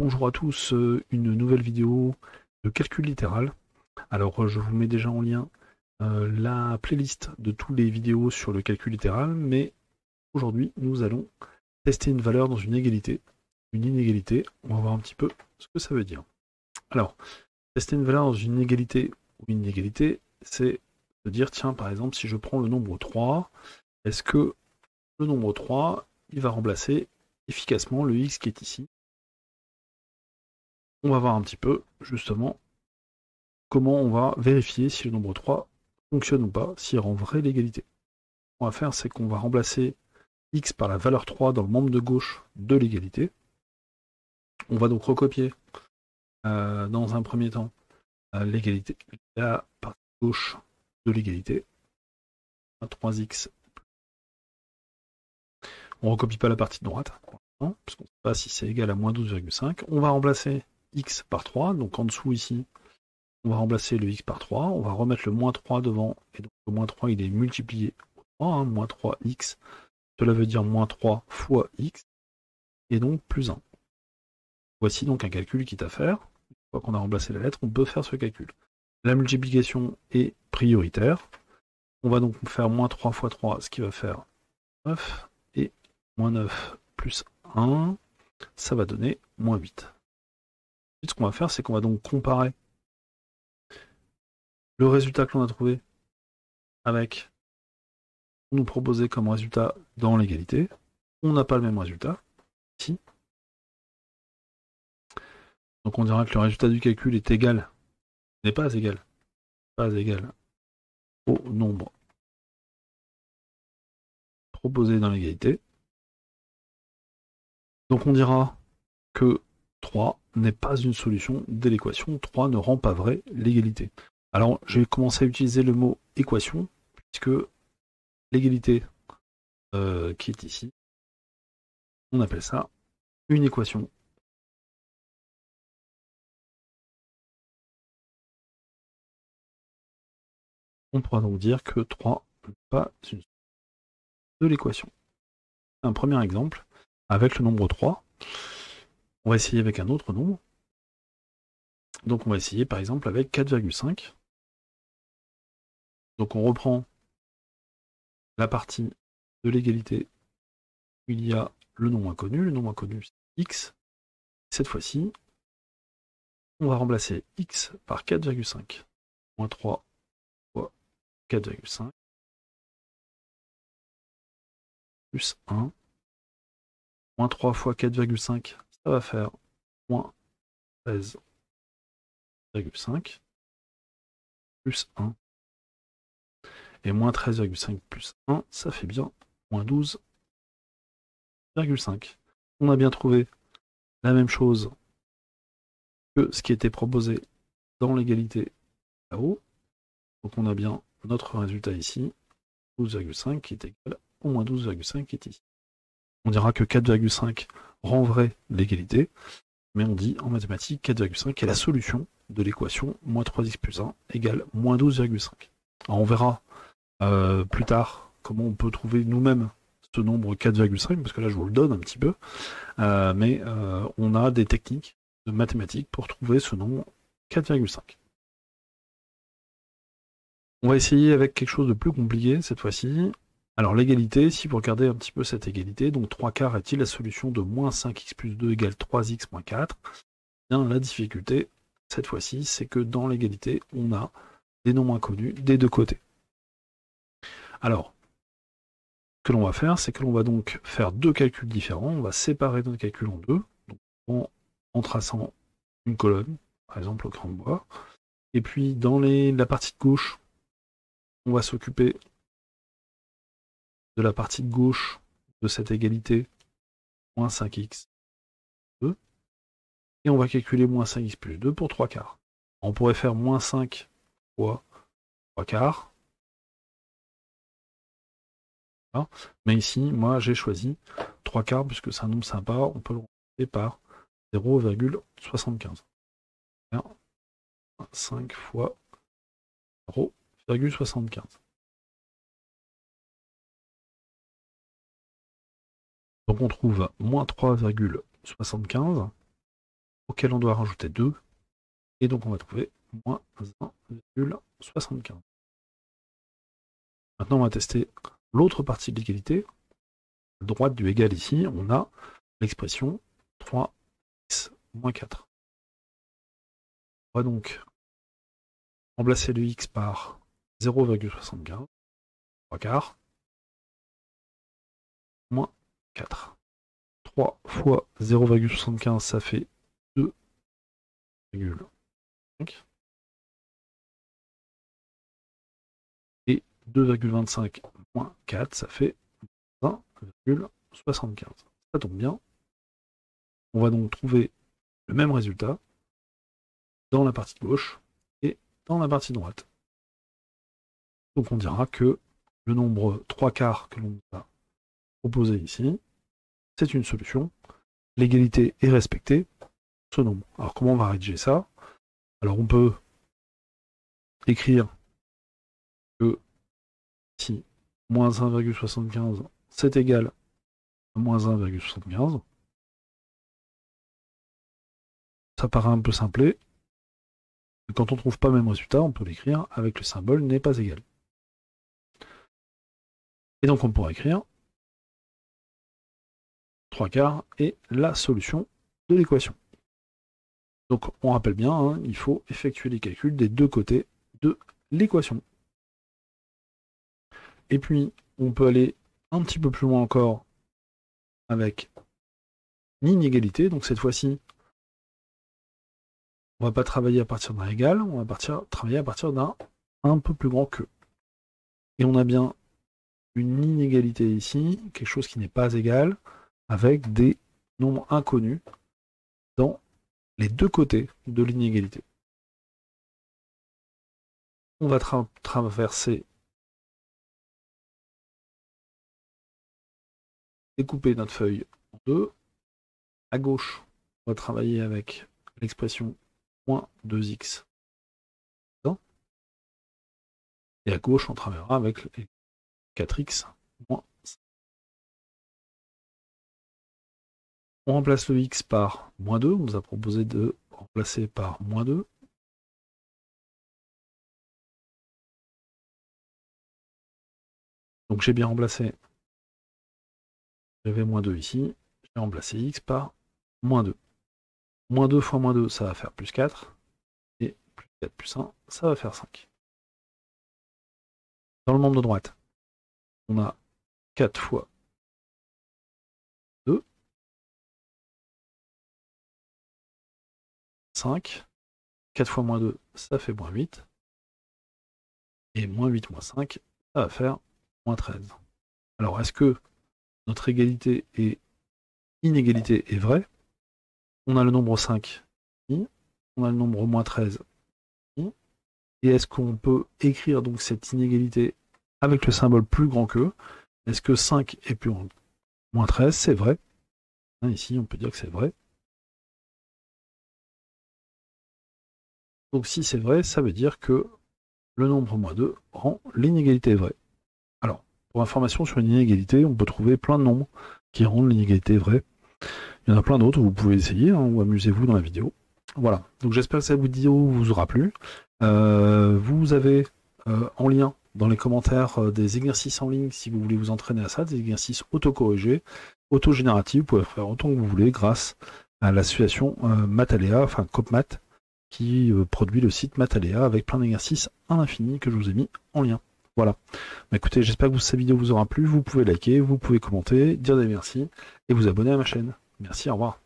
Bonjour à tous, une nouvelle vidéo de calcul littéral. Alors je vous mets déjà en lien la playlist de toutes les vidéos sur le calcul littéral, mais aujourd'hui nous allons tester une valeur dans une égalité, une inégalité. On va voir un petit peu ce que ça veut dire. Alors, tester une valeur dans une égalité ou une inégalité, c'est de dire, tiens, par exemple, si je prends le nombre 3, est-ce que le nombre 3, il va remplacer efficacement le x qui est ici? On va voir un petit peu, justement, comment on va vérifier si le nombre 3 fonctionne ou pas, s'il rend vrai l'égalité. Ce qu'on va faire, c'est qu'on va remplacer x par la valeur 3 dans le membre de gauche de l'égalité. On va donc recopier dans un premier temps l'égalité, la partie gauche de l'égalité, 3x. On ne recopie pas la partie droite, parce qu'on ne sait pas si c'est égal à moins 12,5. On va remplacer x par 3, donc en dessous ici, on va remplacer le x par 3, on va remettre le moins 3 devant, et donc le moins 3 il est multiplié au 3, moins 3x, cela veut dire moins 3 fois x, et donc plus 1. Voici donc un calcul qui est à faire. Une fois qu'on a remplacé la lettre, on peut faire ce calcul. La multiplication est prioritaire. On va donc faire moins 3 fois 3, ce qui va faire 9, et moins 9 plus 1, ça va donner moins 8. Ensuite, ce qu'on va faire, c'est qu'on va donc comparer le résultat que l'on a trouvé avec ce qu'on nous proposait comme résultat dans l'égalité. On n'a pas le même résultat ici. Donc on dira que le résultat du calcul est égal, n'est pas égal au nombre proposé dans l'égalité. Donc on dira que 3 n'est pas une solution de l'équation, 3 ne rend pas vrai l'égalité. Alors je vais commencer à utiliser le mot équation, puisque l'égalité qui est ici, on appelle ça une équation. On pourra donc dire que 3 n'est pas une solution de l'équation. Un premier exemple, avec le nombre 3, on va essayer avec un autre nombre. Donc on va essayer par exemple avec 4,5. Donc on reprend la partie de l'égalité où il y a le nombre inconnu c'est x. Cette fois-ci, on va remplacer x par 4,5. Moins 3 fois 4,5 plus 1. Moins 3 fois 4,5, ça va faire moins 13,5 plus 1. Et moins 13,5 plus 1, ça fait bien moins 12,5. On a bien trouvé la même chose que ce qui était proposé dans l'égalité là-haut. Donc on a bien notre résultat ici, 12,5 qui est égal au moins 12,5 qui est ici. On dira que 4,5 rend vrai l'égalité, mais on dit en mathématiques 4,5 est la solution de l'équation moins 3x plus 1 égale moins 12,5. Alors on verra plus tard comment on peut trouver nous-mêmes ce nombre 4,5, parce que là je vous le donne un petit peu, mais on a des techniques de mathématiques pour trouver ce nombre 4,5. On va essayer avec quelque chose de plus compliqué cette fois-ci. Alors l'égalité, si vous regardez un petit peu cette égalité, donc 3 quarts est-il la solution de moins 5x plus 2 égale 3x moins 4? Bien, la difficulté, cette fois-ci, c'est que dans l'égalité, on a des nombres inconnus des deux côtés. Alors, ce que l'on va faire, c'est que l'on va donc faire deux calculs différents. On va séparer notre calcul en deux, donc en traçant une colonne, par exemple au crayon de bois. Et puis dans la partie de gauche, on va s'occuper de la partie de gauche de cette égalité, moins 5x 2. Et on va calculer moins 5x plus 2 pour 3 quarts. On pourrait faire moins 5 fois 3 quarts. Voilà. Mais ici, moi, j'ai choisi 3 quarts, puisque c'est un nombre sympa, on peut le remplacer par 0,75. 5 fois 0,75. Donc on trouve moins 3,75 auquel on doit rajouter 2, et donc on va trouver moins 1,75. Maintenant, on va tester l'autre partie de l'égalité. À droite du égal ici, on a l'expression 3x moins 4. On va donc remplacer le x par 0,75, 3 quarts, moins 4. 3 fois 0,75, ça fait 2,5. Et 2,25 moins 4, ça fait 1,75. Ça tombe bien. On va donc trouver le même résultat dans la partie gauche et dans la partie droite. Donc on dira que le nombre 3 quarts que l'on a proposé ici, c'est une solution. L'égalité est respectée, ce nombre. Alors comment on va rédiger ça? Alors on peut écrire que si moins 1,75 c'est égal à moins 1,75, ça paraît un peu simplé. Et quand on ne trouve pas le même résultat, on peut l'écrire avec le symbole n'est pas égal. Et donc on pourra écrire 3 quarts est la solution de l'équation. Donc on rappelle bien, hein, il faut effectuer les calculs des deux côtés de l'équation. Et puis on peut aller un petit peu plus loin encore avec une inégalité. Donc cette fois-ci, on ne va pas travailler à partir d'un égal, on va travailler à partir d'un un peu plus grand que. Et on a bien une inégalité ici, quelque chose qui n'est pas égal, avec des nombres inconnus dans les deux côtés de l'inégalité. On va traverser, découper notre feuille en deux. À gauche, on va travailler avec l'expression moins 2x. Et à gauche, on travaillera avec 4x moins 5. On remplace le x par moins 2. On nous a proposé de remplacer par moins 2. Donc j'ai bien remplacé. J'avais moins 2 ici. J'ai remplacé x par moins 2. Moins 2 fois moins 2, ça va faire plus 4. Et plus 4 plus 1, ça va faire 5. Dans le membre de droite, on a 4 fois 2. 5. 4 fois moins 2, ça fait moins 8. Et moins 8 moins 5, ça va faire moins 13. Alors, est-ce que notre égalité et inégalité est vraie? On a le nombre 5 ici, on a le nombre moins 13 ici. Et est-ce qu'on peut écrire donc cette inégalité avec le symbole plus grand que? Est-ce que 5 est plus grand que moins 13? C'est vrai. Ici, on peut dire que c'est vrai. Donc si c'est vrai, ça veut dire que le nombre moins 2 rend l'inégalité vraie. Alors, pour information sur une inégalité, on peut trouver plein de nombres qui rendent l'inégalité vraie. Il y en a plein d'autres, vous pouvez essayer, hein, ou amusez-vous dans la vidéo. Voilà, donc j'espère que cette vidéo vous aura plu. Vous avez en lien dans les commentaires des exercices en ligne si vous voulez vous entraîner à ça, des exercices auto-corrigés, auto-génératifs, vous pouvez faire autant que vous voulez grâce à l'association Mathaléa, enfin CopMath, qui produit le site Mathaléa avec plein d'exercices à l'infini que je vous ai mis en lien. Voilà. Bah, écoutez, j'espère que cette vidéo vous aura plu. Vous pouvez liker, vous pouvez commenter, dire des merci et vous abonner à ma chaîne. Merci, au revoir.